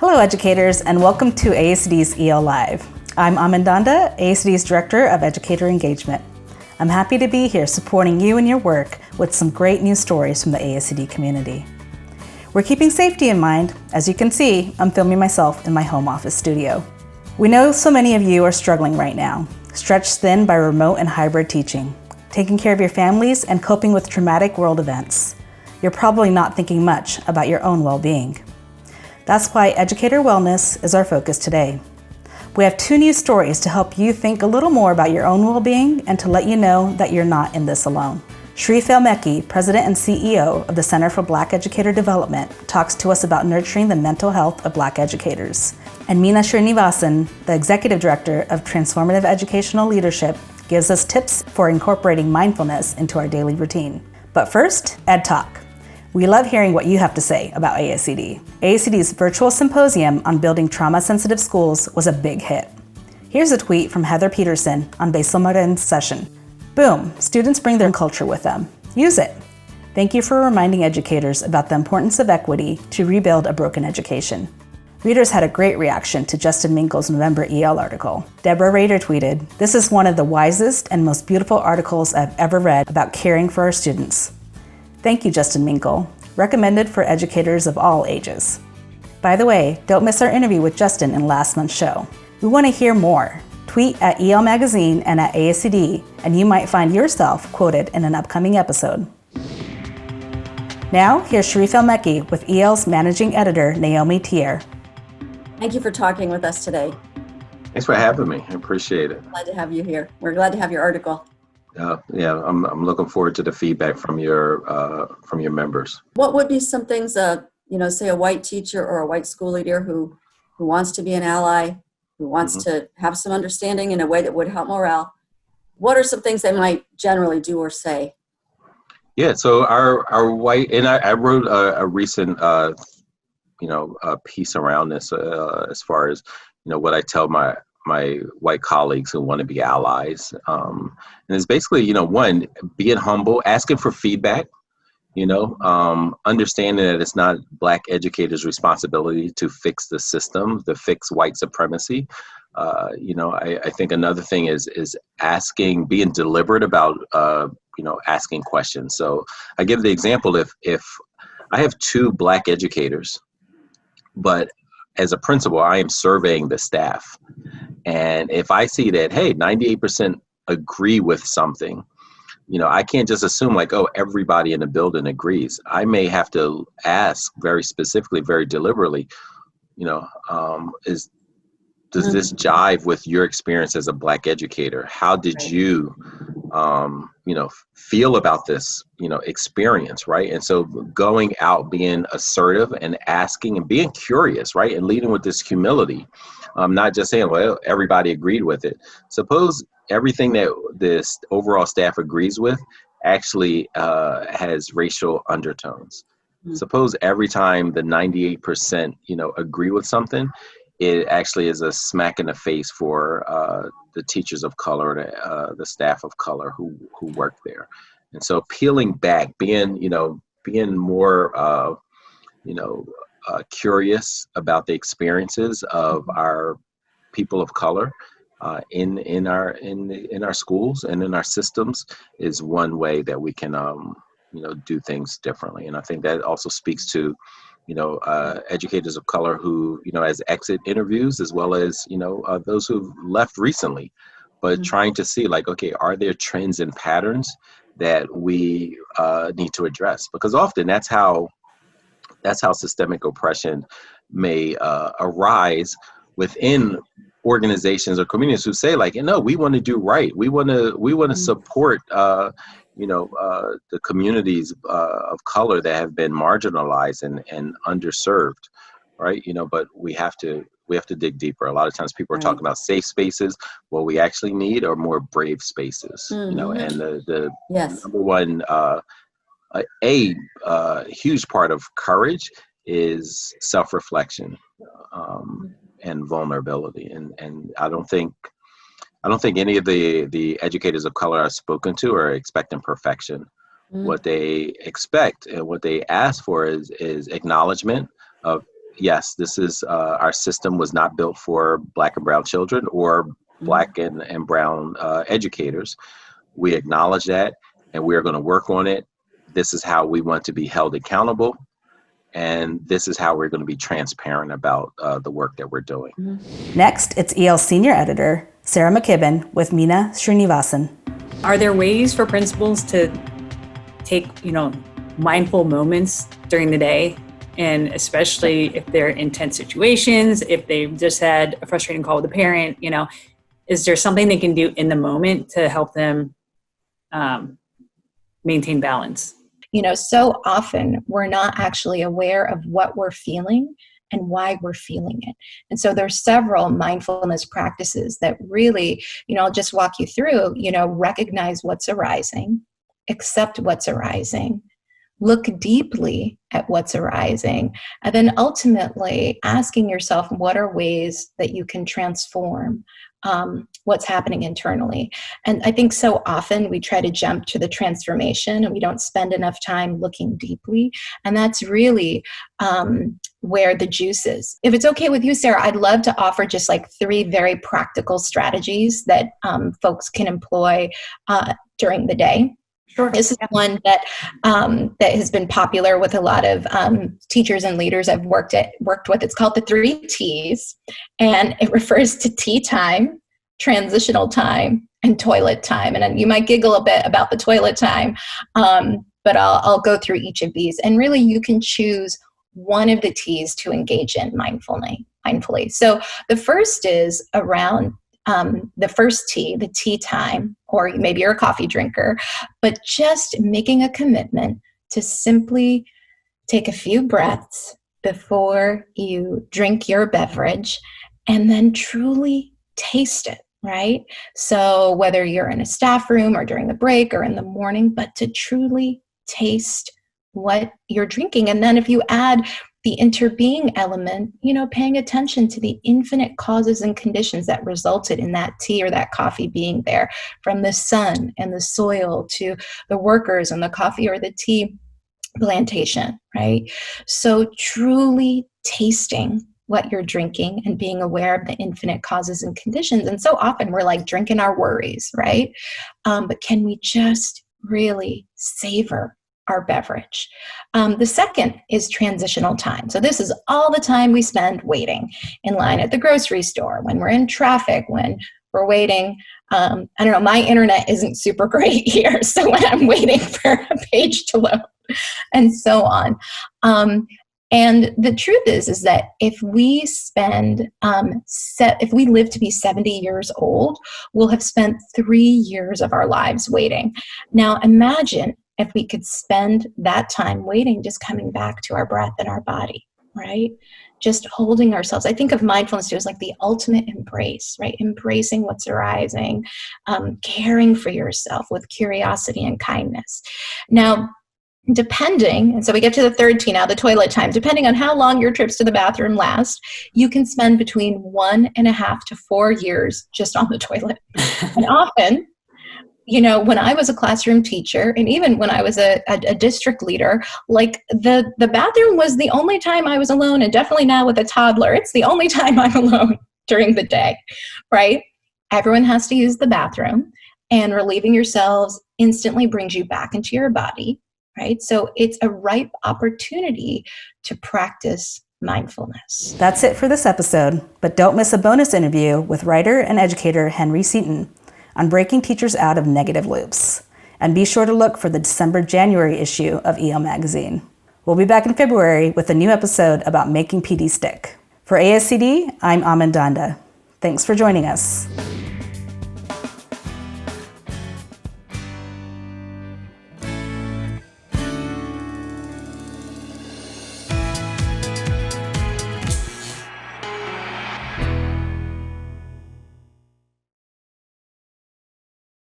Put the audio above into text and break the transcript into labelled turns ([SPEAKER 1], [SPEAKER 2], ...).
[SPEAKER 1] Hello educators and welcome to ASCD's EL Live. I'm Amandanda, ASCD's Director of Educator Engagement. I'm happy to be here supporting you in your work with some great news stories from the ASCD community. We're keeping safety in mind. As you can see, I'm filming myself in my home office studio. We know so many of you are struggling right now, stretched thin by remote and hybrid teaching, taking care of your families and coping with traumatic world events. You're probably not thinking much about your own well-being. That's why Educator Wellness is our focus today. We have two news stories to help you think a little more about your own well-being and to let you know that you're not in this alone. Sharif El-Mekki, President and CEO of the Center for Black Educator Development, talks to us about nurturing the mental health of Black educators. And Meena Srinivasan, the Executive Director of Transformative Educational Leadership, gives us tips for incorporating mindfulness into our daily routine. But first, Ed Talk. We love hearing what you have to say about ASCD. ASCD's virtual symposium on building trauma-sensitive schools was a big hit. Here's a tweet from Heather Peterson on Basil Marin's session. Boom, students bring their culture with them. Use it. Thank you for reminding educators about the importance of equity to rebuild a broken education. Readers had a great reaction to Justin Minkle's November EL article. Deborah Rader tweeted, "This is one of the wisest and most beautiful articles I've ever read about caring for our students." Thank you, Justin Minkle. Recommended for educators of all ages. By the way, don't miss our interview with Justin in last month's show. We want to hear more. Tweet at EL Magazine and at ASCD, and you might find yourself quoted in an upcoming episode. Now, here's Sharif El-Mekki with EL's Managing Editor, Naomi Tier.
[SPEAKER 2] Thank you for talking with us today.
[SPEAKER 3] Thanks for having me. I appreciate it.
[SPEAKER 2] Glad to have you here. We're glad to have your article.
[SPEAKER 3] I'm looking forward to the feedback from your members.
[SPEAKER 2] What would be some things, say a white teacher or a white school leader who wants to be an ally, who wants to have some understanding in a way that would help morale? What are some things they might generally do or say?
[SPEAKER 3] Yeah, so our white, and I wrote a recent piece around this as far as what I tell my white colleagues who want to be allies. And it's basically, one, being humble, asking for feedback, understanding that it's not Black educators' responsibility to fix the system, to fix white supremacy. I think another thing is asking, being deliberate about, asking questions. So I give the example, if I have two Black educators, but as a principal, I am surveying the staff. And if I see that, hey, 98% agree with something, I can't just assume everybody in the building agrees. I may have to ask very specifically, very deliberately, does this jive with your experience as a Black educator? How did you, feel about this, experience, right? And so going out, being assertive and asking and being curious, right? And leading with this humility, not just saying, well, everybody agreed with it. Suppose everything that this overall staff agrees with actually has racial undertones. Suppose every time the 98%, agree with something, it actually is a smack in the face for the teachers of color, the staff of color who work there. And so peeling back, being more, curious about the experiences of our people of color in our schools and in our systems is one way that we can, do things differently. And I think that also speaks to educators of color who, as exit interviews, as well as, those who've left recently, but trying to see okay, are there trends and patterns that we need to address? Because often that's how systemic oppression may arise within organizations or communities who say we want to do right. We want to support, the communities of color that have been marginalized and underserved, right? But we have to dig deeper. A lot of times people are talking about safe spaces. What we actually need are more brave spaces, and the number one, a huge part of courage is self-reflection and vulnerability. And I don't think any of the educators of color I've spoken to are expecting perfection. What they expect and what they ask for is acknowledgement of yes, this is our system was not built for Black and brown children or Black and brown educators. We acknowledge that, and we are going to work on it. This is how we want to be held accountable, and this is how we're going to be transparent about the work that we're doing.
[SPEAKER 1] Next, it's EL Senior Editor Sarah McKibben with Meena Srinivasan.
[SPEAKER 4] Are there ways for principals to take, mindful moments during the day? And especially if they're in tense situations, if they've just had a frustrating call with a parent, is there something they can do in the moment to help them maintain balance?
[SPEAKER 5] So often we're not actually aware of what we're feeling and why we're feeling it. And so there's several mindfulness practices that really, I'll just walk you through, recognize what's arising, accept what's arising, look deeply at what's arising, and then ultimately asking yourself, what are ways that you can transform what's happening internally? And I think so often we try to jump to the transformation and we don't spend enough time looking deeply. And that's really where the juice is. If it's okay with you, Sarah, I'd love to offer just like 3 very practical strategies that folks can employ during the day.
[SPEAKER 4] Sure.
[SPEAKER 5] This is one that has been popular with a lot of teachers and leaders I've worked with. It's called the 3 T's, and it refers to tea time, transitional time, and toilet time. And you might giggle a bit about the toilet time, but I'll go through each of these. And really, you can choose one of the T's to engage in mindfully. So the first is around the first T, the tea time, or maybe you're a coffee drinker, but just making a commitment to simply take a few breaths before you drink your beverage and then truly taste it, right? So whether you're in a staff room or during the break or in the morning, but to truly taste what you're drinking. And then if you add the interbeing element, paying attention to the infinite causes and conditions that resulted in that tea or that coffee being there, from the sun and the soil to the workers and the coffee or the tea plantation, right? So truly tasting what you're drinking and being aware of the infinite causes and conditions. And so often we're like drinking our worries, right? But can we just really savor our beverage? The second is transitional time. So this is all the time we spend waiting in line at the grocery store, when we're in traffic, when we're waiting. I don't know, my internet isn't super great here. So when I'm waiting for a page to load and so on. And the truth is that if we spend, if we live to be 70 years old, we'll have spent 3 years of our lives waiting. Now imagine if we could spend that time waiting, just coming back to our breath and our body, right? Just holding ourselves. I think of mindfulness as like the ultimate embrace, right? Embracing what's arising, caring for yourself with curiosity and kindness. Now, and so we get to the third T now, the toilet time. Depending on how long your trips to the bathroom last, you can spend between 1.5 to 4 years just on the toilet. And often, when I was a classroom teacher, and even when I was a district leader, like the bathroom was the only time I was alone, and definitely now with a toddler, it's the only time I'm alone during the day, right? Everyone has to use the bathroom, and relieving yourselves instantly brings you back into your body, right? So it's a ripe opportunity to practice mindfulness.
[SPEAKER 1] That's it for this episode, but don't miss a bonus interview with writer and educator Henry Seaton on breaking teachers out of negative loops. And be sure to look for the December-January issue of EL Magazine. We'll be back in February with a new episode about making PD stick. For ASCD, I'm Amandanda. Thanks for joining us.